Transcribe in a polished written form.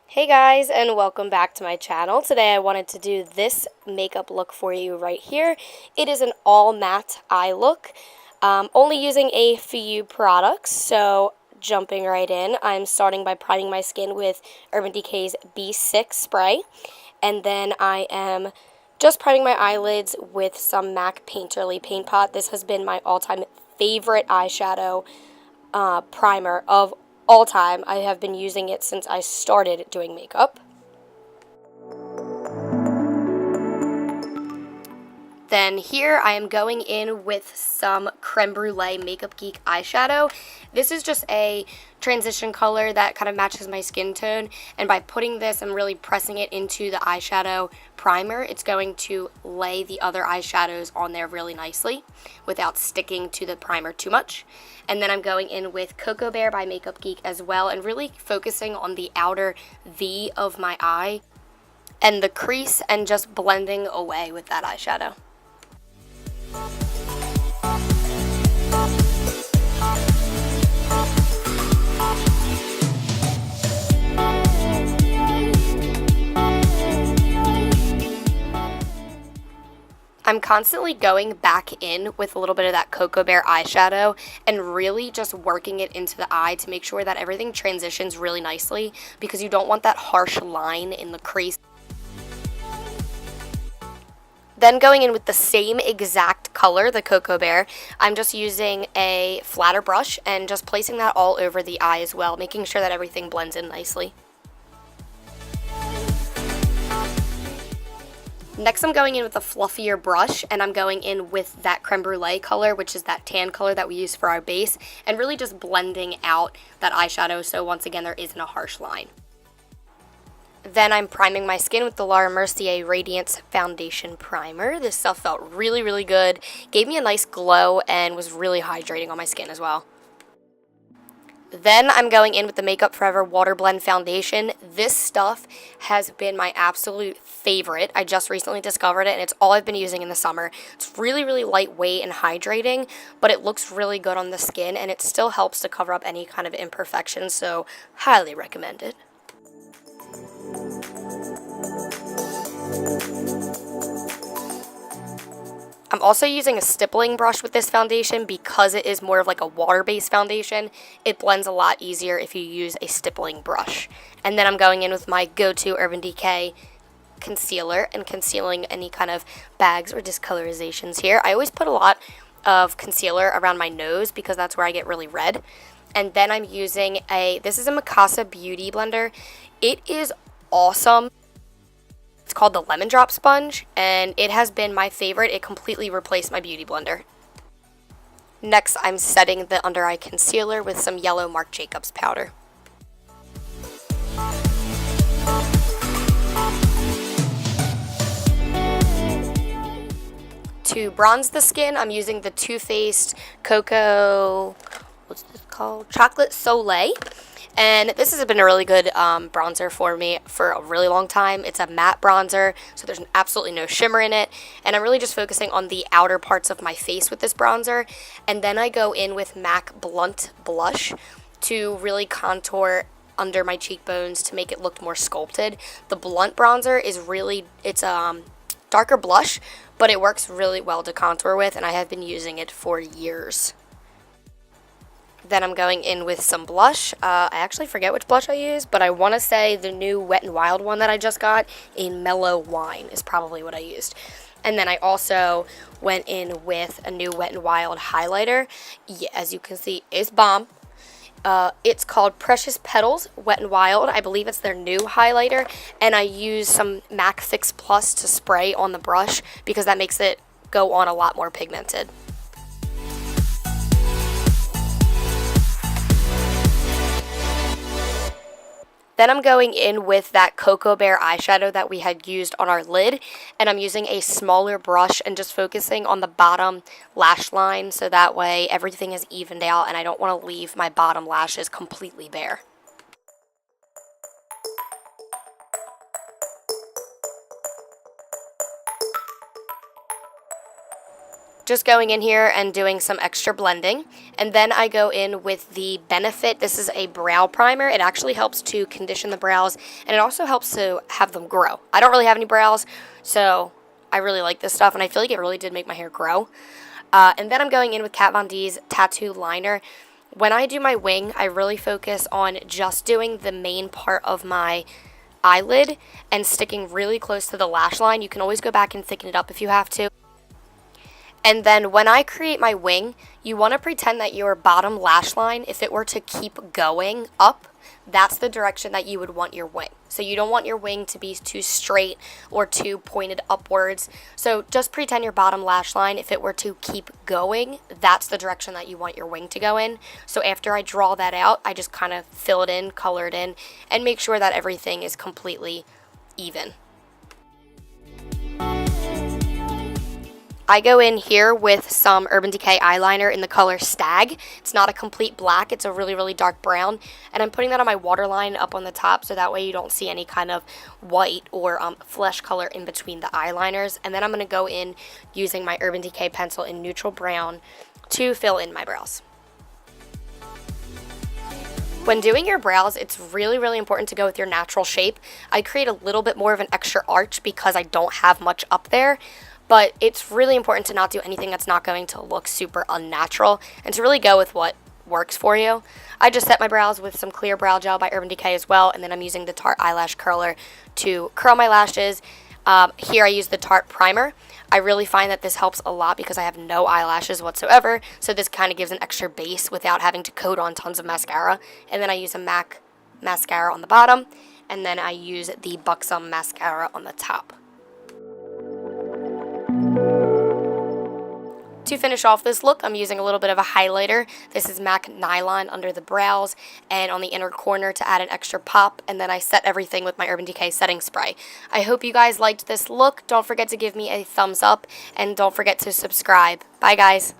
Hey guys, and welcome back to my channel. Today I wanted to do this makeup look for you right here. It is an all matte eye look, only using a few products, so jumping right in, I'm starting by priming my skin with Urban Decay's B6 spray, and then I am just priming my eyelids with some MAC Painterly Paint Pot. This has been my all-time favorite eyeshadow primer of all time. I have been using it since I started doing makeup. Then here I am going in with some Creme Brûlée MakeupGeek eyeshadow. This is just a transition color that kind of matches my skin tone, and by putting this and really pressing it into the eyeshadow primer, it's going to lay the other eyeshadows on there really nicely without sticking to the primer too much. And then I'm going in with Cocoa Bear by MakeupGeek as well, and really focusing on the outer V of my eye and the crease and just blending away with that eyeshadow. I'm constantly going back in with a little bit of that Cocoa Bear eyeshadow and really just working it into the eye to make sure that everything transitions really nicely, because you don't want that harsh line in the crease. Then going in with the same exact color, the Cocoa Bear, I'm just using a flatter brush and just placing that all over the eye as well, making sure that everything blends in nicely. Next, I'm going in with a fluffier brush, and I'm going in with that Creme Brûlée color, which is that tan color that we use for our base, and really just blending out that eyeshadow so once again there isn't a harsh line. Then I'm priming my skin with the Mercier Radiance Foundation Primer. This stuff felt really, really good, gave me a nice glow, and was really hydrating on my skin as well. Then I'm going in with the Makeup Forever Water Blend Foundation. This stuff has been my absolute favorite. I just recently discovered it, and it's all I've been using in the summer. It's really, really lightweight and hydrating, but it looks really good on the skin, and it still helps to cover up any kind of imperfections, so highly recommend it. I'm also using a stippling brush with this foundation because it is more of like a water-based foundation. It blends a lot easier if you use a stippling brush. And then I'm going in with my go-to Urban Decay concealer and concealing any kind of bags or discolorizations here. I always put a lot of concealer around my nose because that's where I get really red. And then I'm using this is a Mikasa Beauty Blender. It is awesome. It's called the Lemon Drop Sponge, and it has been my favorite. It completely replaced my beauty blender. Next, I'm setting the under eye concealer with some yellow Marc Jacobs powder. To bronze the skin, I'm using the Too Faced what's this called? Chocolate Soleil. And this has been a really good bronzer for me for a really long time. It's a matte bronzer, so there's absolutely no shimmer in it. And I'm really just focusing on the outer parts of my face with this bronzer. And then I go in with MAC Blunt Blush to really contour under my cheekbones to make it look more sculpted. The Blunt bronzer is really, it's a darker blush, but it works really well to contour with, and I have been using it for years. Then I'm going in with some blush. I actually forget which blush I use, but I want to say the new Wet n Wild one that I just got in Mellow Wine is probably what I used. And then I also went in with a new Wet n Wild highlighter. Yeah, as you can see, it's bomb. It's called Precious Petals Wet n Wild. I believe it's their new highlighter. And I use some MAC Fix Plus to spray on the brush because that makes it go on a lot more pigmented. Then I'm going in with that Cocoa Bear eyeshadow that we had used on our lid, and I'm using a smaller brush and just focusing on the bottom lash line so that way everything is evened out and I don't want to leave my bottom lashes completely bare. just going in here and doing some extra blending. And then I go in with the Benefit. This is a brow primer. It actually helps to condition the brows, and it also helps to have them grow. I don't really have any brows, so I really like this stuff, and I feel like it really did make my hair grow. And then I'm going in with Kat Von D's Tattoo Liner. When I do my wing, I really focus on just doing the main part of my eyelid and sticking really close to the lash line. You can always go back and thicken it up if you have to. And then when I create my wing, you want to pretend that your bottom lash line, if it were to keep going up, that's the direction that you would want your wing. So you don't want your wing to be too straight or too pointed upwards. So just pretend your bottom lash line, if it were to keep going, that's the direction that you want your wing to go in. So after I draw that out, I just kind of fill it in, color it in, and make sure that everything is completely even. I go in here with some Urban Decay eyeliner in the color Stag. It's not a complete black, it's a really, really dark brown. And I'm putting that on my waterline up on the top so that way you don't see any kind of white or flesh color in between the eyeliners. And then I'm going to go in using my Urban Decay pencil in neutral brown to fill in my brows. When doing your brows, it's really, really important to go with your natural shape. I create a little bit more of an extra arch because I don't have much up there. But it's really important to not do anything that's not going to look super unnatural and to really go with what works for you. I just set my brows with some clear brow gel by Urban Decay as well, and then I'm using the Tarte eyelash curler to curl my lashes. Here I use the Tarte primer. I really find that this helps a lot because I have no eyelashes whatsoever, so this kind of gives an extra base without having to coat on tons of mascara. And then I use a MAC mascara on the bottom, and then I use the Buxom mascara on the top. To finish off this look, I'm using a little bit of a highlighter. This is MAC Nylon under the brows and on the inner corner to add an extra pop, and then I set everything with my Urban Decay setting spray. I hope you guys liked this look. Don't forget to give me a thumbs up, and don't forget to subscribe. Bye, guys.